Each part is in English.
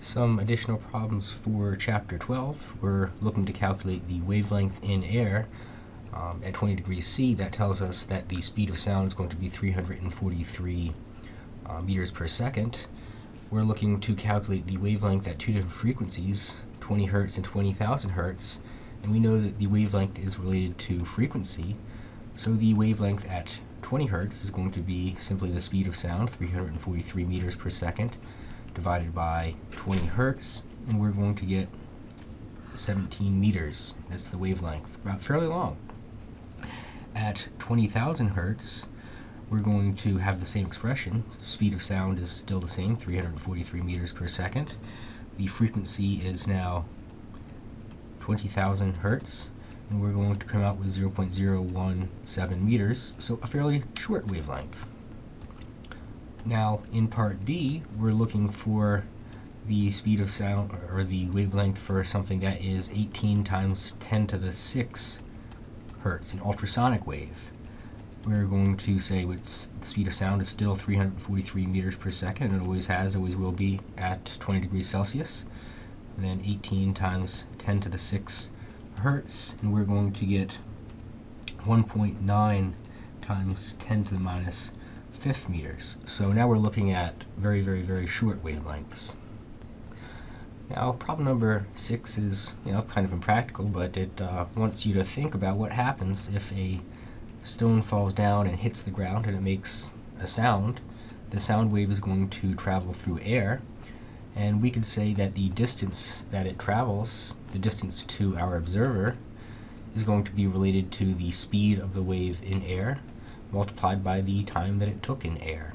Some additional problems for Chapter 12. We're looking to calculate the wavelength in air at 20 degrees C. That tells us that the speed of sound is going to be 343 meters per second. We're looking to calculate the wavelength at two different frequencies, 20 Hertz and 20,000 Hertz, and we know that the wavelength is related to frequency, so the wavelength at 20 Hertz is going to be simply the speed of sound, 343 meters per second, divided by 20 Hertz, and we're going to get 17 meters. That's the wavelength, about fairly long. At 20,000 Hertz, we're going to have the same expression. Speed of sound is still the same, 343 meters per second. The frequency is now 20,000 Hertz, and we're going to come out with 0.017 meters, so a fairly short wavelength. Now, in part B, we're looking for the speed of sound, or the wavelength, for something that is 18 times 10 to the 6 Hertz, an ultrasonic wave. We're going to say the speed of sound is still 343 meters per second, and it always has, always will be, at 20 degrees Celsius. And then 18 times 10 to the 6 Hertz, and we're going to get 1.9 times 10 to the minus 5th meters. So now we're looking at very, very, very short wavelengths. Now, problem number 6 is, kind of impractical, but it wants you to think about what happens if a stone falls down and hits the ground and it makes a sound. The sound wave is going to travel through air, and we could say that the distance that it travels, the distance to our observer, is going to be related to the speed of the wave in air multiplied by the time that it took in air.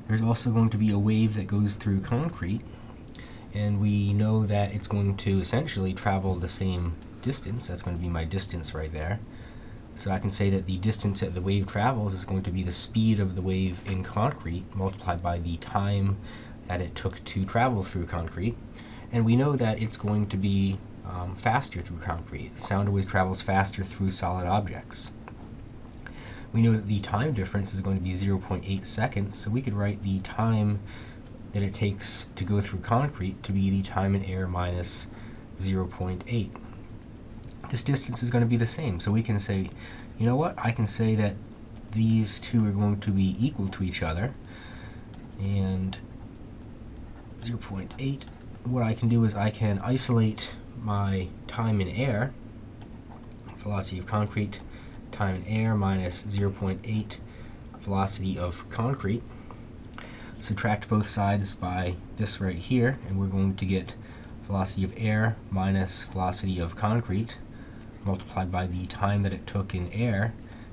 There's also going to be a wave that goes through concrete, and we know that it's going to essentially travel the same distance. That's going to be my distance right there. So I can say that the distance that the wave travels is going to be the speed of the wave in concrete multiplied by the time that it took to travel through concrete. And we know that it's going to be faster through concrete. Sound always travels faster through solid objects. We know that the time difference is going to be 0.8 seconds, so we could write the time that it takes to go through concrete to be the time in air minus 0.8. This distance is going to be the same, so we can say, I can say that these two are going to be equal to each other, and 0.8, what I can do is I can isolate my time in air, velocity of concrete, time in air minus 0.8 velocity of concrete, subtract both sides by this right here, and we're going to get velocity of air minus velocity of concrete multiplied by the time that it took in air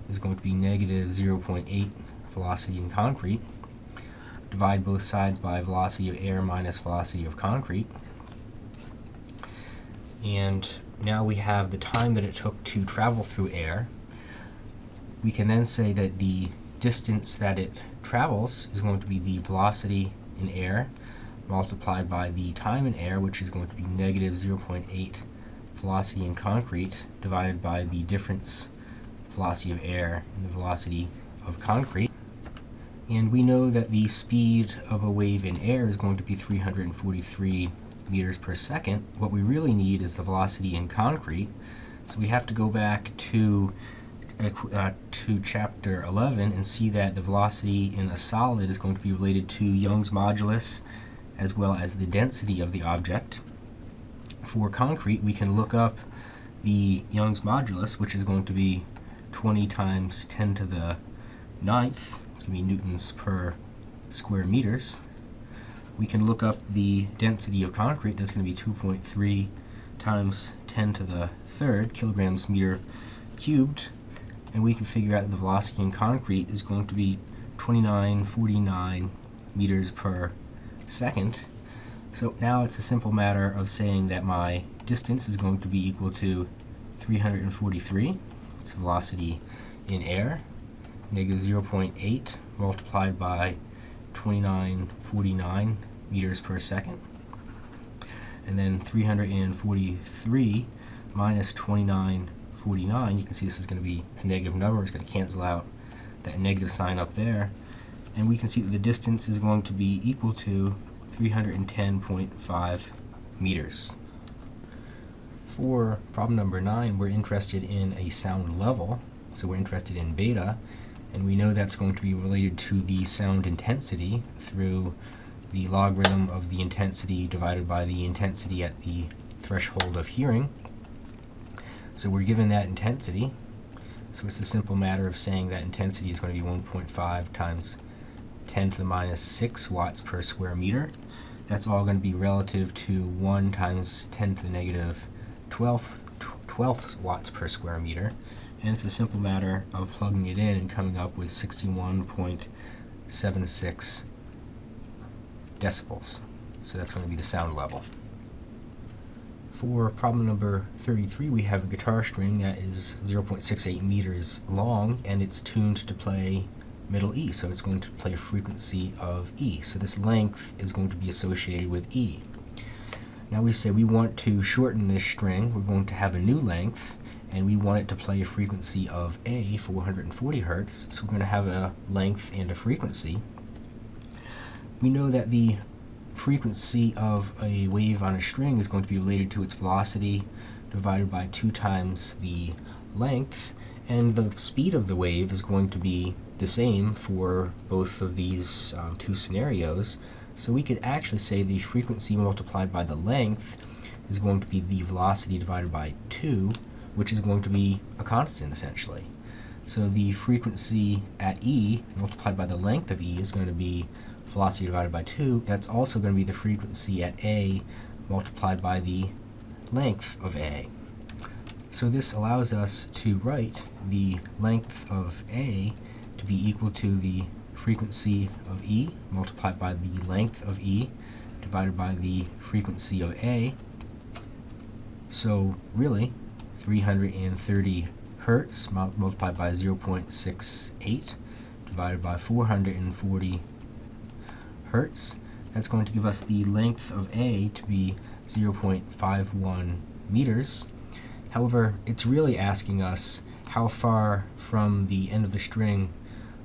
is going to be negative 0.8 velocity in concrete. Divide both sides by velocity of air minus velocity of concrete. And now we have the time that it took to travel through air. We can then say that the distance that it travels is going to be the velocity in air multiplied by the time in air, which is going to be negative 0.8 velocity in concrete divided by the difference velocity of air and the velocity of concrete. And we know that the speed of a wave in air is going to be 343 meters per second. What we really need is the velocity in concrete, so we have to go back to chapter 11 and see that the velocity in a solid is going to be related to Young's modulus as well as the density of the object. For concrete, we can look up the Young's modulus, which is going to be 20 times 10 to the 9th. It's going to be newtons per square meters. We can look up the density of concrete. That's going to be 2.3 times 10 to the 3rd kilograms meter cubed. And we can figure out that the velocity in concrete is going to be 2949 meters per second. So now it's a simple matter of saying that my distance is going to be equal to 343, it's velocity in air, negative 0.8 multiplied by 2949 meters per second, and then 343 minus 2949, you can see this is going to be a negative number. It's going to cancel out that negative sign up there, and we can see that the distance is going to be equal to 310.5 meters. For problem number 9, we're interested in a sound level, so we're interested in beta, and we know that's going to be related to the sound intensity through the logarithm of the intensity divided by the intensity at the threshold of hearing. So we're given that intensity, so it's a simple matter of saying that intensity is going to be 1.5 times 10 to the minus 6 watts per square meter. That's all going to be relative to 1 times 10 to the negative 12th watts per square meter, and it's a simple matter of plugging it in and coming up with 61.76 decibels. So that's going to be the sound level. For problem number 33, we have a guitar string that is 0.68 meters long, and it's tuned to play middle E, so it's going to play a frequency of E. So this length is going to be associated with E. Now we say we want to shorten this string. We're going to have a new length, and we want it to play a frequency of A, 440 Hertz, so we're going to have a length and a frequency. We know that the frequency of a wave on a string is going to be related to its velocity divided by 2 times the length, and the speed of the wave is going to be the same for both of these two scenarios. So we could actually say the frequency multiplied by the length is going to be the velocity divided by 2, which is going to be a constant essentially. So the frequency at E multiplied by the length of E is going to be velocity divided by 2. That's also going to be the frequency at A multiplied by the length of A. So this allows us to write the length of A to be equal to the frequency of E multiplied by the length of E divided by the frequency of A. So really 330 Hertz multiplied by 0.68 divided by 440 Hertz. That's going to give us the length of A to be 0.51 meters. However, it's really asking us how far from the end of the string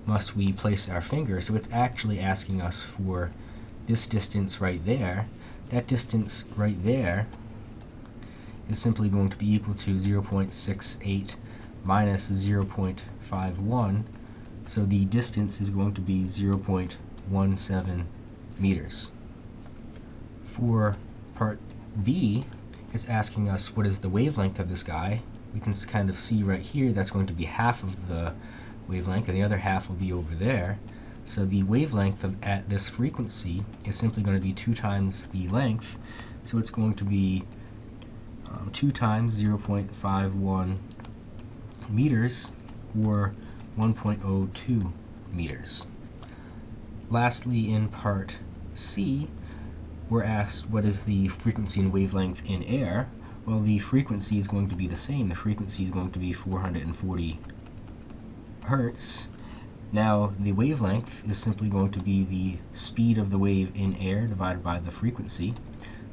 must we place our finger, so it's actually asking us for this distance right there. That distance right there is simply going to be equal to 0.68 minus 0.51, so the distance is going to be 0.17 meters. For part B, it's asking us what is the wavelength of this guy. We can kind of see right here that's going to be half of the wavelength, and the other half will be over there. So the wavelength at this frequency is simply going to be 2 times the length, so it's going to be 2 times 0.51 meters, or 1.02 meters. Lastly, in part C, we're asked what is the frequency and wavelength in air. Well, the frequency is going to be the same. The frequency is going to be 440 Hertz. Now, the wavelength is simply going to be the speed of the wave in air divided by the frequency.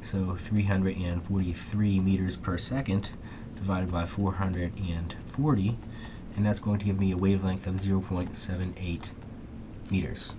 So 343 meters per second divided by 440, and that's going to give me a wavelength of 0.78 meters.